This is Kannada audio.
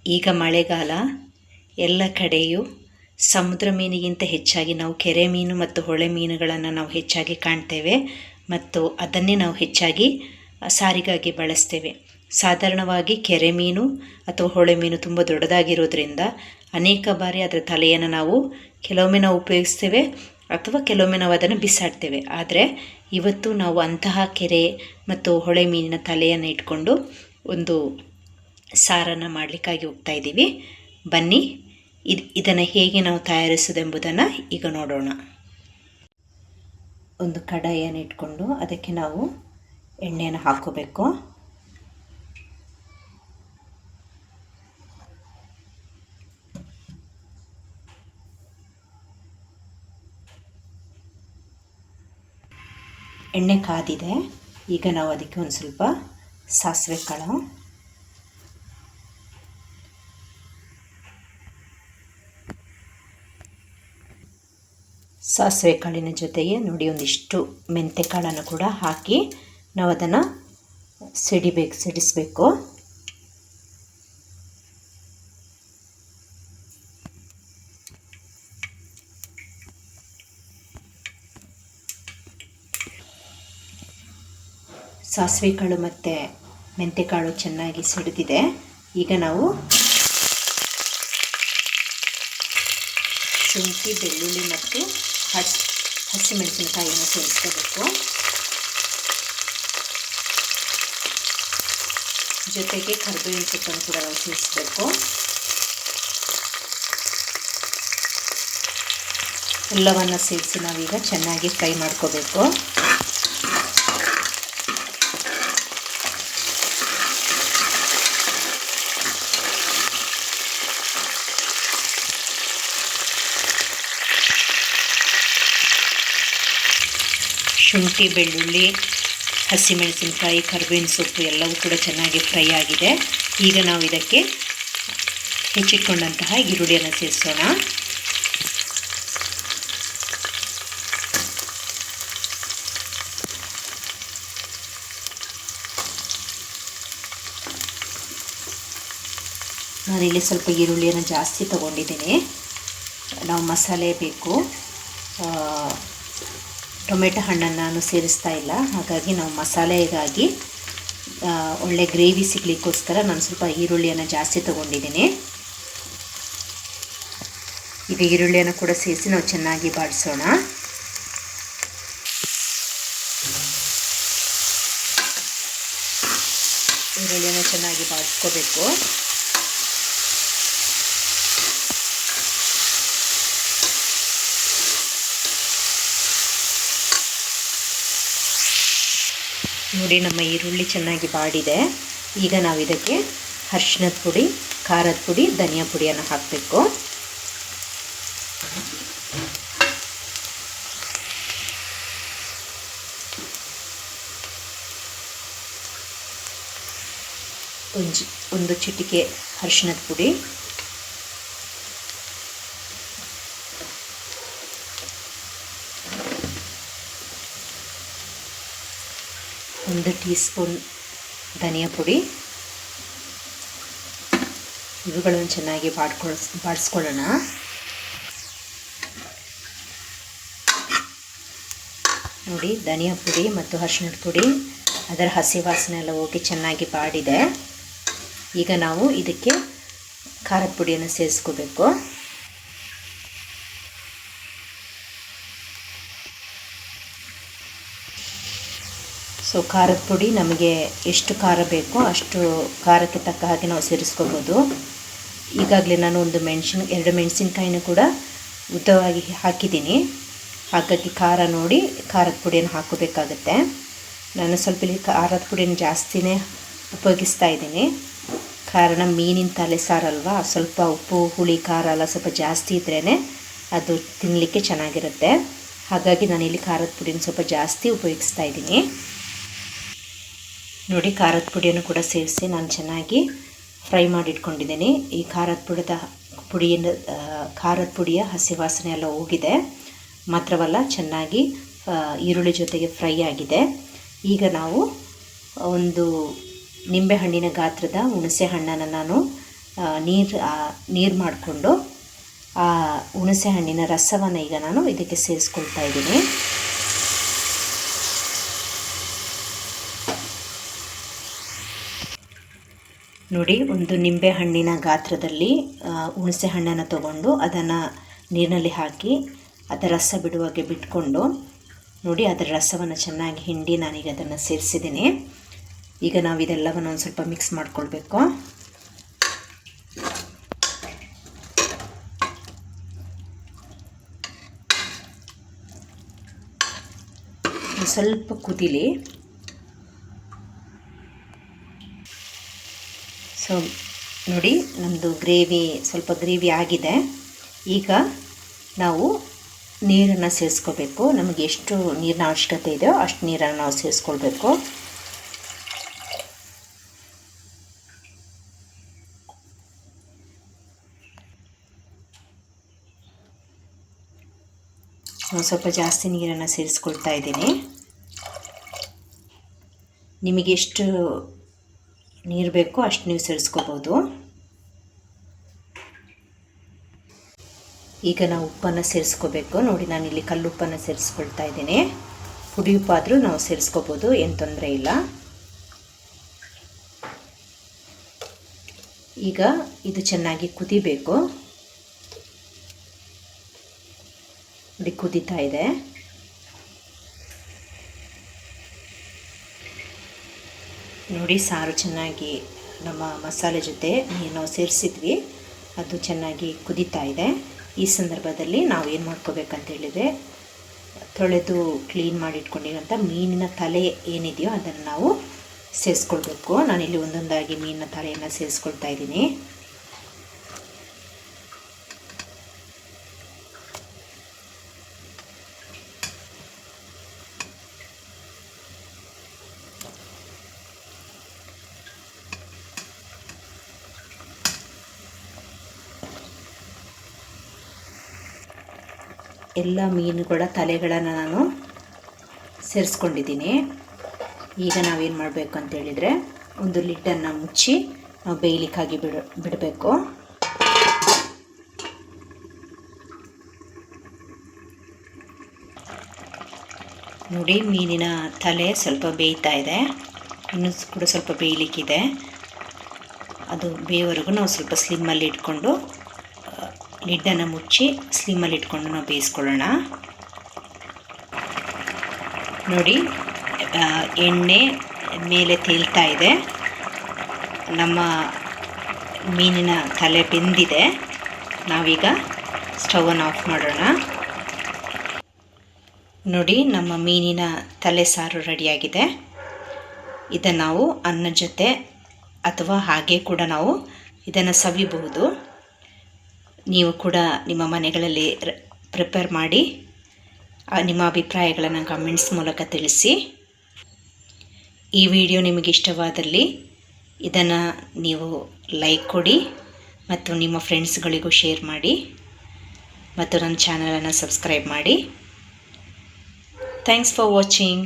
ಈಗ ಮಳೆಗಾಲ, ಎಲ್ಲ ಕಡೆಯೂ ಸಮುದ್ರ ಮೀನಿಗಿಂತ ಹೆಚ್ಚಾಗಿ ನಾವು ಕೆರೆ ಮೀನು ಮತ್ತು ಹೊಳೆ ಮೀನುಗಳನ್ನು ನಾವು ಹೆಚ್ಚಾಗಿ ಕಾಣ್ತೇವೆ ಮತ್ತು ಅದನ್ನೇ ನಾವು ಹೆಚ್ಚಾಗಿ ಸಾರಿಗಾಗಿ ಬಳಸ್ತೇವೆ. ಸಾಧಾರಣವಾಗಿ ಕೆರೆ ಮೀನು ಅಥವಾ ಹೊಳೆ ಮೀನು ತುಂಬ ದೊಡ್ಡದಾಗಿರೋದ್ರಿಂದ ಅನೇಕ ಬಾರಿ ಅದರ ತಲೆಯನ್ನು ನಾವು ಕೆಲವೊಮ್ಮೆ ನಾವು ಉಪಯೋಗಿಸ್ತೇವೆ ಅಥವಾ ಕೆಲವೊಮ್ಮೆ ನಾವು ಅದನ್ನು ಬಿಸಾಡ್ತೇವೆ. ಆದರೆ ಇವತ್ತು ನಾವು ಅಂತಹ ಕೆರೆ ಮತ್ತು ಹೊಳೆ ಮೀನಿನ ತಲೆಯನ್ನು ಇಟ್ಕೊಂಡು ಒಂದು ಸಾರನ್ನು ಮಾಡಲಿಕ್ಕಾಗಿ ಹೋಗ್ತಾ ಇದ್ದೀವಿ. ಬನ್ನಿ ಇದನ್ನು ಹೇಗೆ ನಾವು ತಯಾರಿಸೋದೆಂಬುದನ್ನು ಈಗ ನೋಡೋಣ. ಒಂದು ಕಡಾಯಿಯನ್ನು ಇಟ್ಕೊಂಡು ಅದಕ್ಕೆ ನಾವು ಎಣ್ಣೆಯನ್ನು ಹಾಕೋಬೇಕು. ಎಣ್ಣೆ ಕಾದಿದೆ. ಈಗ ನಾವು ಅದಕ್ಕೆ ಒಂದು ಸ್ವಲ್ಪ ಸಾಸಿವೆ ಕಾಳು, ಸಾಸಿವೆ ಕಾಳಿನ ಜೊತೆಗೆ ನೋಡಿ ಒಂದಿಷ್ಟು ಮೆಂತ್ಯ ಕಾಳನ್ನು ಕೂಡ ಹಾಕಿ ನಾವು ಅದನ್ನು ಸಿಡಿಸಬೇಕು. ಸಾಸಿವೆ ಕಾಳು ಮತ್ತು ಮೆಂತ್ಯ ಕಾಳು ಚೆನ್ನಾಗಿ ಸಿಡಿದಿದೆ. ಈಗ ನಾವು ಶುಂಠಿ, ಬೆಳ್ಳುಳ್ಳಿ ಮತ್ತು ಹಸಿಮೆಣಸಿನಕಾಯಿಯನ್ನು ಸೇರಿಸ್ಕೋಬೇಕು. ಜೊತೆಗೆ ಕರಿಬೇವಿನ ಸೊಪ್ಪನ್ನು ಕೂಡ ನಾವು ಸೇರಿಸಬೇಕು. ಎಲ್ಲವನ್ನು ಸೇರಿಸಿ ನಾವೀಗ ಚೆನ್ನಾಗಿ ಫ್ರೈ ಮಾಡ್ಕೋಬೇಕು. ಶುಂಠಿ, ಬೆಳ್ಳುಳ್ಳಿ, ಹಸಿಮೆಣಸಿನಕಾಯಿ, ಕರಿಬೇವಿನ ಸೊಪ್ಪು ಎಲ್ಲವೂ ಕೂಡ ಚೆನ್ನಾಗಿ ಫ್ರೈ ಆಗಿದೆ. ಈಗ ನಾವು ಇದಕ್ಕೆ ಹೆಚ್ಚಿಟ್ಕೊಂಡಂತಹ ಈರುಳ್ಳಿಯನ್ನು ಸೇರಿಸೋಣ. ನಾನಿಲ್ಲಿ ಸ್ವಲ್ಪ ಈರುಳ್ಳಿಯನ್ನು ಜಾಸ್ತಿ ತೊಗೊಂಡಿದ್ದೀನಿ. ನಾವು ಮಸಾಲೆ ಬೇಕು, ಟೊಮೆಟೊ ಹಣ್ಣನ್ನು ನಾನು ಸೇರಿಸ್ತಾ ಇಲ್ಲ. ಹಾಗಾಗಿ ನಾವು ಮಸಾಲೆಗಾಗಿ ಒಳ್ಳೆ ಗ್ರೇವಿ ಸಿಗಲಿಕ್ಕೋಸ್ಕರ ನಾನು ಸ್ವಲ್ಪ ಈರುಳ್ಳಿಯನ್ನು ಜಾಸ್ತಿ ತೊಗೊಂಡಿದ್ದೀನಿ. ಈಗ ಈರುಳ್ಳಿಯನ್ನು ಕೂಡ ಸೇರಿಸಿ ನಾವು ಚೆನ್ನಾಗಿ ಬಾಡಿಸೋಣ. ಈರುಳ್ಳಿಯನ್ನು ಚೆನ್ನಾಗಿ ಬಾಡಿಸ್ಕೋಬೇಕು. ನೋಡಿ, ನಮ್ಮ ಈರುಳ್ಳಿ ಚೆನ್ನಾಗಿ ಬಾಡಿದೆ. ಈಗ ನಾವು ಇದಕ್ಕೆ ಅರಿಶಿಣದ ಪುಡಿ, ಖಾರದ ಪುಡಿ, ಧನಿಯಾ ಪುಡಿಯನ್ನು ಹಾಕಬೇಕು. ಒಂದು ಚಿಟಿಕೆ ಅರಿಶಿಣದ ಪುಡಿ, ಒಂದು ಟೀ ಸ್ಪೂನ್ ಧನಿಯಾ ಪುಡಿ. ಇವುಗಳನ್ನು ಚೆನ್ನಾಗಿ ಬಾಡಿಸ್ಕೊಳ್ಳೋಣ. ನೋಡಿ, ಧನಿಯಾ ಪುಡಿ ಮತ್ತು ಅರಿಶಿಣದ ಪುಡಿ ಅದರ ಹಸಿ ವಾಸನೆ ಎಲ್ಲ ಹೋಗಿ ಚೆನ್ನಾಗಿ ಬಾಡಿದೆ. ಈಗ ನಾವು ಇದಕ್ಕೆ ಖಾರದ ಪುಡಿಯನ್ನು ಸೇರಿಸ್ಕೋಬೇಕು. ಸೊ ಖಾರದ ಪುಡಿ ನಮಗೆ ಎಷ್ಟು ಖಾರ ಬೇಕೋ ಅಷ್ಟು ಖಾರಕ್ಕೆ ತಕ್ಕ ಹಾಗೆ ನಾವು ಸೇರಿಸ್ಕೋಬೋದು. ಈಗಾಗಲೇ ನಾನು 2 ಮೆಣಸಿನಕಾಯಿನ ಕೂಡ ಉದ್ದವಾಗಿ ಹಾಕಿದ್ದೀನಿ. ಹಾಗಾಗಿ ಖಾರ ನೋಡಿ ಖಾರದ ಪುಡಿಯನ್ನು ಹಾಕೋಬೇಕಾಗತ್ತೆ. ನಾನು ಸ್ವಲ್ಪ ಇಲ್ಲಿ ಖಾರದ ಪುಡಿಯನ್ನು ಜಾಸ್ತಿನೇ ಉಪಯೋಗಿಸ್ತಾ ಇದ್ದೀನಿ. ಕಾರಣ ಮೀನಿನ ತಲೆ ಸಾರಲ್ವಾ, ಸ್ವಲ್ಪ ಉಪ್ಪು, ಹುಳಿ, ಖಾರ ಎಲ್ಲ ಸ್ವಲ್ಪ ಜಾಸ್ತಿ ಇದ್ರೇ ಅದು ತಿನ್ನಲಿಕ್ಕೆ ಚೆನ್ನಾಗಿರುತ್ತೆ. ಹಾಗಾಗಿ ನಾನಿಲ್ಲಿ ಖಾರದ ಪುಡಿನ ಸ್ವಲ್ಪ ಜಾಸ್ತಿ ಉಪಯೋಗಿಸ್ತಾ ಇದ್ದೀನಿ. ನೋಡಿ, ಖಾರದ ಪುಡಿಯನ್ನು ಕೂಡ ಸೇರಿಸಿ ನಾನು ಚೆನ್ನಾಗಿ ಫ್ರೈ ಮಾಡಿಟ್ಕೊಂಡಿದ್ದೀನಿ. ಈ ಖಾರದ ಪುಡಿಯ ಹಸಿ ವಾಸನೆ ಎಲ್ಲ ಹೋಗಿದೆ. ಮಾತ್ರವಲ್ಲ, ಚೆನ್ನಾಗಿ ಈರುಳ್ಳಿ ಜೊತೆಗೆ ಫ್ರೈ ಆಗಿದೆ. ಈಗ ನಾವು ಒಂದು ನಿಂಬೆಹಣ್ಣಿನ ಗಾತ್ರದ ಹುಣಸೆ ಹಣ್ಣನ್ನು ನಾನು ನೀರು ಮಾಡಿಕೊಂಡು ಆ ಹುಣಸೆ ಹಣ್ಣಿನ ರಸವನ್ನು ಈಗ ನಾನು ಇದಕ್ಕೆ ಸೇರಿಸ್ಕೊಳ್ತಾ ಇದ್ದೀನಿ. ನೋಡಿ, ಒಂದು ನಿಂಬೆ ಹಣ್ಣಿನ ಗಾತ್ರದಲ್ಲಿ ಹುಣಸೆ ಹಣ್ಣನ್ನು ತಗೊಂಡು ಅದನ್ನು ನೀರಿನಲ್ಲಿ ಹಾಕಿ ಅದರ ರಸ ಬಿಡುವಾಗೆ ಬಿಟ್ಕೊಂಡು ನೋಡಿ ಅದರ ರಸವನ್ನು ಚೆನ್ನಾಗಿ ಹಿಂಡಿ ನಾನೀಗ ಅದನ್ನು ಸೇರಿಸಿದ್ದೀನಿ. ಈಗ ನಾವು ಇದೆಲ್ಲವನ್ನು ಒಂದು ಸ್ವಲ್ಪ ಮಿಕ್ಸ್ ಮಾಡಿಕೊಳ್ಬೇಕು. ಸ್ವಲ್ಪ ಕುದಿಲಿ. ಸೊ ನೋಡಿ, ನಮ್ಮದು ಸ್ವಲ್ಪ ಗ್ರೇವಿ ಆಗಿದೆ. ಈಗ ನಾವು ನೀರನ್ನು ಸೇರಿಸ್ಕೋಬೇಕು. ನಮಗೆ ಎಷ್ಟು ನೀರಿನ ಅವಶ್ಯಕತೆ ಇದೆಯೋ ಅಷ್ಟು ನೀರನ್ನು ನಾವು ಸೇರಿಸ್ಕೊಳ್ಬೇಕು. ಸ್ವಲ್ಪ ಜಾಸ್ತಿ ನೀರನ್ನು ಸೇರಿಸ್ಕೊಳ್ತಾ ಇದ್ದೀನಿ. ನಿಮಗೆ ಎಷ್ಟು ನೀರು ಬೇಕೋ ಅಷ್ಟು ನೀವು ಸೇರಿಸ್ಕೋಬೋದು. ಈಗ ನಾವು ಉಪ್ಪನ್ನು ಸೇರಿಸ್ಕೋಬೇಕು. ನೋಡಿ, ನಾನಿಲ್ಲಿ ಕಲ್ಲುಪ್ಪನ್ನು ಸೇರಿಸ್ಕೊಳ್ತಾ ಇದ್ದೀನಿ. ಪುಡಿ ಉಪ್ಪಾದರೂ ನಾವು ಸೇರಿಸ್ಕೋಬೋದು, ಏನು ತೊಂದರೆ ಇಲ್ಲ. ಈಗ ಇದು ಚೆನ್ನಾಗಿ ಕುದಿಬೇಕು. ನೋಡಿ, ಕುದೀತಾ ಇದೆ. ನೋಡಿ, ಸಾರು ಚೆನ್ನಾಗಿ ನಮ್ಮ ಮಸಾಲೆ ಜೊತೆ ನಾವು ಸೇರಿಸಿದ್ವಿ, ಅದು ಚೆನ್ನಾಗಿ ಕುದೀತಾ ಇದೆ. ಈ ಸಂದರ್ಭದಲ್ಲಿ ನಾವು ಏನು ಮಾಡ್ಕೋಬೇಕಂತ ಹೇಳಿದರೆ, ತೊಳೆದು ಕ್ಲೀನ್ ಮಾಡಿ ಇಟ್ಕೊಂಡಿರೋಂಥ ಮೀನಿನ ತಲೆ ಏನಿದೆಯೋ ಅದನ್ನು ನಾವು ಸೇರಿಸ್ಕೊಳ್ಬೇಕು. ನಾನಿಲ್ಲಿ ಒಂದೊಂದಾಗಿ ಮೀನಿನ ತಲೆಯನ್ನು ಸೇರಿಸ್ಕೊಳ್ತಾ ಇದ್ದೀನಿ. ಎಲ್ಲ ಮೀನುಗಳ ತಲೆಗಳನ್ನು ನಾನು ಸೇರಿಸ್ಕೊಂಡಿದ್ದೀನಿ. ಈಗ ನಾವೇನು ಮಾಡಬೇಕು ಅಂತೇಳಿದರೆ, ಒಂದು ಲಿಡ್ಡನ್ನು ಮುಚ್ಚಿ ನಾವು ಬೇಯಲಿಕ್ಕಾಗಿ ಬಿಡಬೇಕು. ನೋಡಿ, ಮೀನಿನ ತಲೆ ಸ್ವಲ್ಪ ಬೇಯ್ತಾ ಇದೆ. ಇನ್ನೂ ಕೂಡ ಸ್ವಲ್ಪ ಬೇಯಲಿಕ್ಕಿದೆ. ಅದು ಬೇಯವರೆಗೂ ನಾವು ಸ್ವಲ್ಪ ಸ್ಲಿಮ್ಮಲ್ಲಿ ಇಟ್ಕೊಂಡು ಲಿಡ್ಡನ್ನು ಮುಚ್ಚಿ ಸ್ಲಿಮ್ಮಲ್ಲಿ ಇಟ್ಕೊಂಡು ನಾವು ಬೇಯಿಸ್ಕೊಳ್ಳೋಣ. ನೋಡಿ, ಎಣ್ಣೆ ಮೇಲೆ ತೇಲ್ತಾ ಇದೆ. ನಮ್ಮ ಮೀನಿನ ತಲೆ ಬೆಂದಿದೆ. ನಾವೀಗ ಸ್ಟವನ್ನು ಆಫ್ ಮಾಡೋಣ. ನೋಡಿ, ನಮ್ಮ ಮೀನಿನ ತಲೆ ಸಾರು ರೆಡಿಯಾಗಿದೆ. ಇದನ್ನು ನಾವು ಅನ್ನದ ಜೊತೆ ಅಥವಾ ಹಾಗೆ ಕೂಡ ನಾವು ಇದನ್ನು ಸವಿಬಹುದು. ನೀವು ಕೂಡ ನಿಮ್ಮ ಮನೆಗಳಲ್ಲಿ ಪ್ರಿಪೇರ್ ಮಾಡಿ ನಿಮ್ಮ ಅಭಿಪ್ರಾಯಗಳನ್ನು ಕಮೆಂಟ್ಸ್ ಮೂಲಕ ತಿಳಿಸಿ. ಈ ವಿಡಿಯೋ ನಿಮಗೆ ಇಷ್ಟವಾದಲ್ಲಿ ಇದನ್ನು ನೀವು ಲೈಕ್ ಕೊಡಿ ಮತ್ತು ನಿಮ್ಮ ಫ್ರೆಂಡ್ಸ್ಗಳಿಗೂ ಶೇರ್ ಮಾಡಿ ಮತ್ತು ನನ್ನ ಚಾನಲನ್ನು ಸಬ್ಸ್ಕ್ರೈಬ್ ಮಾಡಿ. Thanks for watching.